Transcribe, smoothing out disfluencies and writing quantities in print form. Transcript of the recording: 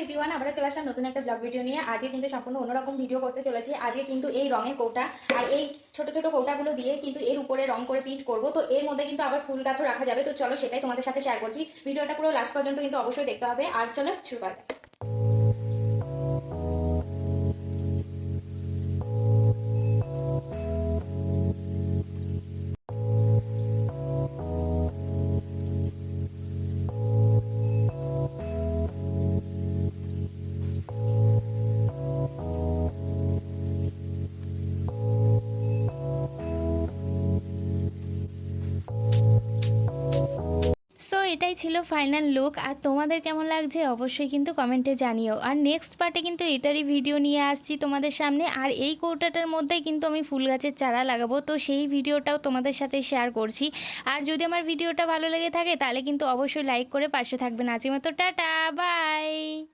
Everyone, আমরা চলে আসলাম নতুন একটা ব্লগ ভিডিও নিয়ে। আজকে কিন্তু সম্পূর্ণ অন্যরকম ভিডিও করতে চলেছি। আজকে কিন্তু এই রঙের কৌটা আর এই ছোট ছোট কৌটাগুলো দিয়ে কিন্তু এর উপরে রং করে প্রিন্ট করব। তো এর মধ্যে কিন্তু আবার ফুল গাছও রাখা যাবে। তো চলো সেটাই তোমাদের সাথে শেয়ার করছি। ভিডিওটা পুরো লাস্ট পর্যন্ত কিন্তু অবশ্যই দেখতে হবে। আর চলো শুরু করা যাক। সো এটাই ছিল ফাইনাল লুক। আর তোমাদের কেমন লাগছে অবশ্যই কিন্তু কমেন্টে জানিও। আর নেক্সট পার্টে কিন্তু এটারই ভিডিও নিয়ে আসছি তোমাদের সামনে। আর এই কৌটাটার মধ্যেই কিন্তু আমি ফুল গাছের চারা লাগাবো, তো সেই ভিডিওটাও তোমাদের সাথে শেয়ার করছি। আর যদি আমার ভিডিওটা ভালো লেগে থাকে তাহলে কিন্তু অবশ্যই লাইক করে পাশে থাকবেন। আজকের মতো টাটা, বাই।